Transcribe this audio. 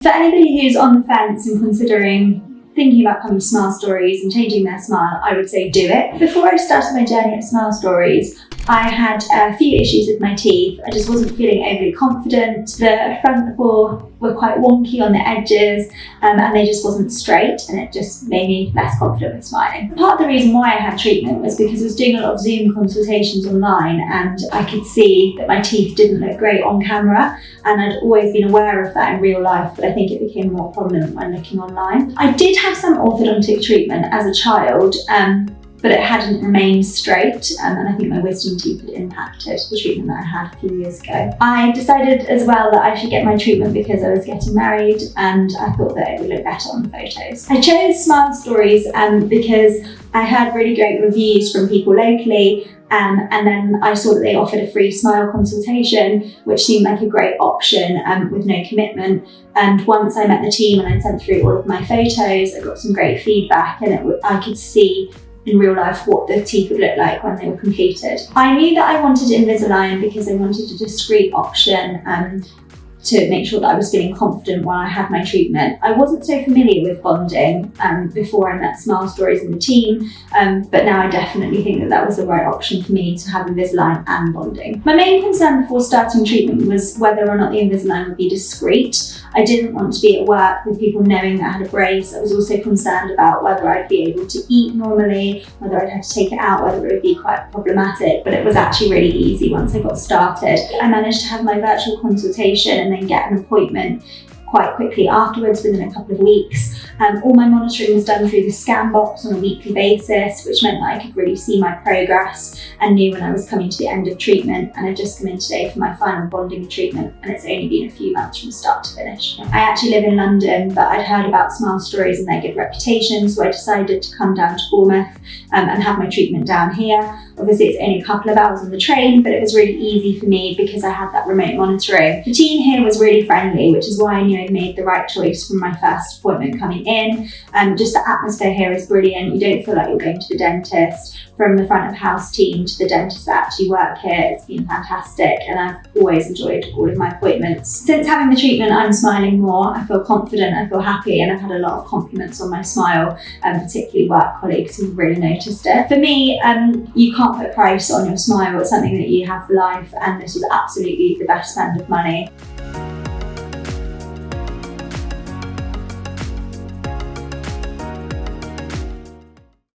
For anybody who's on the fence and thinking about coming to Smile Stories and changing their smile, I would say do it. Before I started my journey at Smile Stories, I had a few issues with my teeth. I just wasn't feeling overly confident. The front four were quite wonky on the edges and they just wasn't straight, and it just made me less confident with smiling. Part of the reason why I had treatment was because I was doing a lot of Zoom consultations online and I could see that my teeth didn't look great on camera, and I'd always been aware of that in real life, but I think it became more prominent when looking online. I did have some orthodontic treatment as a child, but it hadn't remained straight, and I think my wisdom teeth had impacted the treatment that I had a few years ago. I decided as well that I should get my treatment because I was getting married and I thought that it would look better on the photos. I chose Smile Stories because I heard really great reviews from people locally, and then I saw that they offered a free smile consultation, which seemed like a great option with no commitment. And once I met the team and I sent through all of my photos, I got some great feedback, and I could see in real life what the teeth would look like when they were completed. I knew that I wanted Invisalign because I wanted a discreet option to make sure that I was feeling confident while I had my treatment. I wasn't so familiar with bonding before I met Smile Stories and the team, but now I definitely think that that was the right option for me to have Invisalign and bonding. My main concern before starting treatment was whether or not the Invisalign would be discreet. I didn't want to be at work with people knowing that I had a brace. I was also concerned about whether I'd be able to eat normally, whether I'd have to take it out, whether it would be quite problematic, but it was actually really easy once I got started. I managed to have my virtual consultation and then get an appointment quite quickly afterwards, within a couple of weeks. All my monitoring was done through the scan box on a weekly basis, which meant that I could really see my progress and knew when I was coming to the end of treatment. And I've just come in today for my final bonding treatment, and it's only been a few months from start to finish. I actually live in London, but I'd heard about Smile Stories and their good reputation, so I decided to come down to Bournemouth and have my treatment down here. Obviously it's only a couple of hours on the train, but it was really easy for me because I had that remote monitoring. The team here was really friendly, which is why I knew I'd made the right choice from my first appointment coming in. Just the atmosphere here is brilliant. You don't feel like you're going to the dentist. From the front of house team to the dentists that actually work here, it's been fantastic, and I've always enjoyed all of my appointments. Since having the treatment, I'm smiling more. I feel confident, I feel happy, and I've had a lot of compliments on my smile, particularly work colleagues who've really noticed it. For me, you can't put a price on your smile. It's something that you have for life, and this was absolutely the best spend of money.